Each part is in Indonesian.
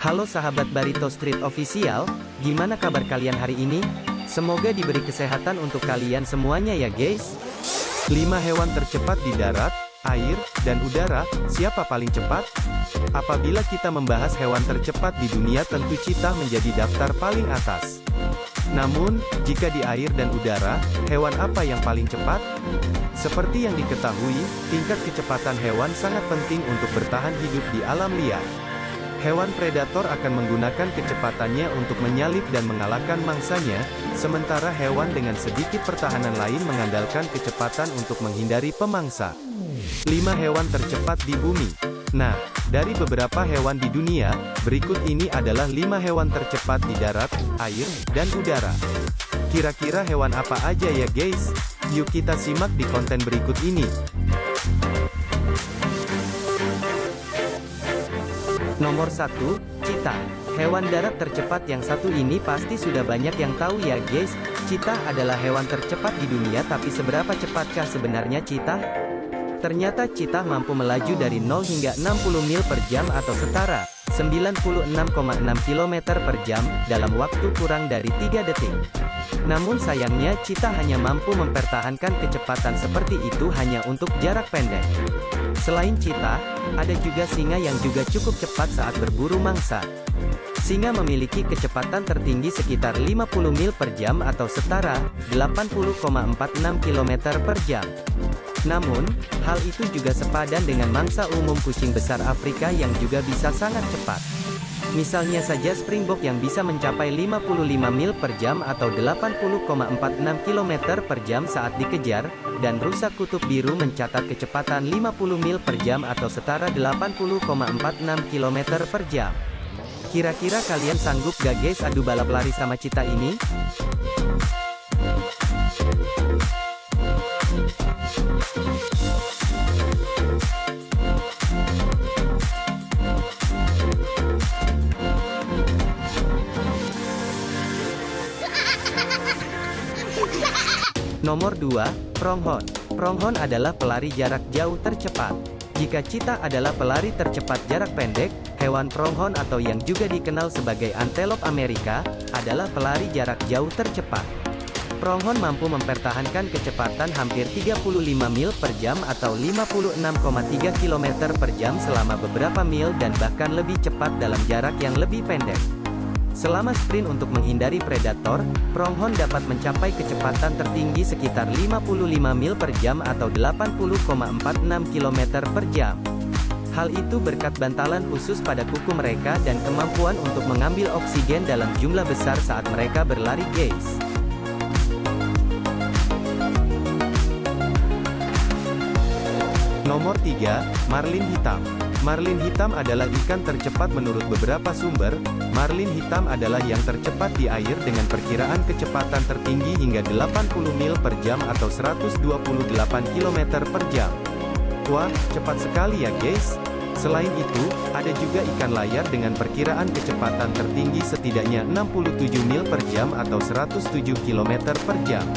Halo sahabat Barito Street Official, gimana kabar kalian hari ini? Semoga diberi kesehatan untuk kalian semuanya ya guys. 5 hewan tercepat di darat, air, dan udara, siapa paling cepat? Apabila kita membahas hewan tercepat di dunia tentu cheetah menjadi daftar paling atas. Namun, jika di air dan udara, hewan apa yang paling cepat? Seperti yang diketahui, tingkat kecepatan hewan sangat penting untuk bertahan hidup di alam liar. Hewan predator akan menggunakan kecepatannya untuk menyalip dan mengalahkan mangsanya, sementara hewan dengan sedikit pertahanan lain mengandalkan kecepatan untuk menghindari pemangsa. 5 hewan tercepat di bumi. Nah, dari beberapa hewan di dunia, berikut ini adalah 5 hewan tercepat di darat, air, dan udara. Kira-kira hewan apa aja ya guys? Yuk kita simak di konten berikut ini. Nomor 1, cheetah. Hewan darat tercepat yang satu ini pasti sudah banyak yang tahu ya guys. Cheetah adalah hewan tercepat di dunia, tapi seberapa cepatkah sebenarnya cheetah? Ternyata cheetah mampu melaju dari 0 hingga 60 mil per jam atau setara 96,6 km per jam dalam waktu kurang dari 3 detik. Namun sayangnya cheetah hanya mampu mempertahankan kecepatan seperti itu hanya untuk jarak pendek. Selain cheetah, ada juga singa yang juga cukup cepat saat berburu mangsa. Singa memiliki kecepatan tertinggi sekitar 50 mil per jam atau setara 80,46 km per jam. Namun, hal itu juga sepadan dengan mangsa umum kucing besar Afrika yang juga bisa sangat cepat. Misalnya saja springbok yang bisa mencapai 55 mil per jam atau 80,46 km per jam saat dikejar, dan rusa kutub biru mencatat kecepatan 50 mil per jam atau setara 80,46 km per jam. Kira-kira kalian sanggup gak guys adu balap lari sama cheetah ini? Nomor 2, pronghorn. Pronghorn adalah pelari jarak jauh tercepat. Jika cheetah adalah pelari tercepat jarak pendek, hewan pronghorn atau yang juga dikenal sebagai antelope Amerika, adalah pelari jarak jauh tercepat. Pronghorn mampu mempertahankan kecepatan hampir 35 mil per jam atau 56,3 km per jam selama beberapa mil dan bahkan lebih cepat dalam jarak yang lebih pendek. Selama sprint untuk menghindari predator, pronghorn dapat mencapai kecepatan tertinggi sekitar 55 mil per jam atau 80,46 km per jam. Hal itu berkat bantalan khusus pada kuku mereka dan kemampuan untuk mengambil oksigen dalam jumlah besar saat mereka berlari guys. Nomor 3, marlin hitam. Marlin hitam adalah ikan tercepat menurut beberapa sumber. Marlin hitam adalah yang tercepat di air dengan perkiraan kecepatan tertinggi hingga 80 mil per jam atau 128 km per jam. Wah, cepat sekali ya guys. Selain itu, ada juga ikan layar dengan perkiraan kecepatan tertinggi setidaknya 67 mil per jam atau 107 km per jam.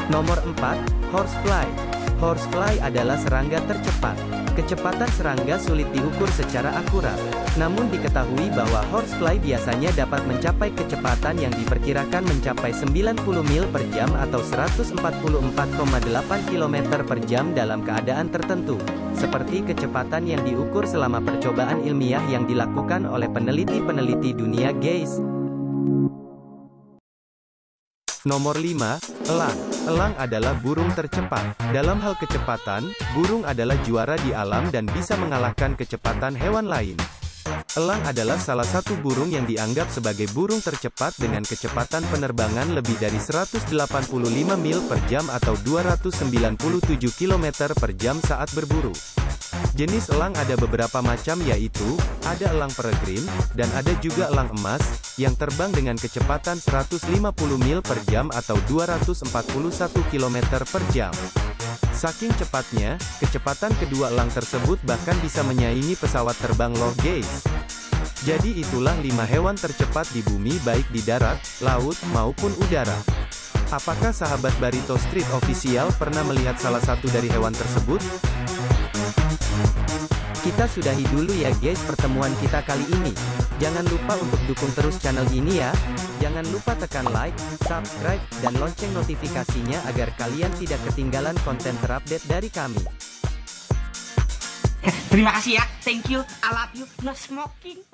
Nomor 4, horsefly. Horsefly adalah serangga tercepat. Kecepatan serangga sulit diukur secara akurat. Namun diketahui bahwa horsefly biasanya dapat mencapai kecepatan yang diperkirakan mencapai 90 mil per jam atau 144,8 km per jam dalam keadaan tertentu. Seperti kecepatan yang diukur selama percobaan ilmiah yang dilakukan oleh peneliti-peneliti dunia guys. Nomor 5, elang. Elang adalah burung tercepat. Dalam hal kecepatan, burung adalah juara di alam dan bisa mengalahkan kecepatan hewan lain. Elang adalah salah satu burung yang dianggap sebagai burung tercepat dengan kecepatan penerbangan lebih dari 185 mil per jam atau 297 km per jam saat berburu. Jenis elang ada beberapa macam yaitu, ada elang peregrine, dan ada juga elang emas, yang terbang dengan kecepatan 150 mil per jam atau 241 km per jam. Saking cepatnya, kecepatan kedua elang tersebut bahkan bisa menyaingi pesawat terbang loh guys. Jadi itulah 5 hewan tercepat di bumi baik di darat, laut, maupun udara. Apakah sahabat Barito Street Official pernah melihat salah satu dari hewan tersebut? Kita sudahi dulu ya guys pertemuan kita kali ini. Jangan lupa untuk dukung terus channel ini ya. Jangan lupa tekan like, subscribe, dan lonceng notifikasinya agar kalian tidak ketinggalan konten terupdate dari kami. Terima kasih ya, thank you, I love you, no smoking.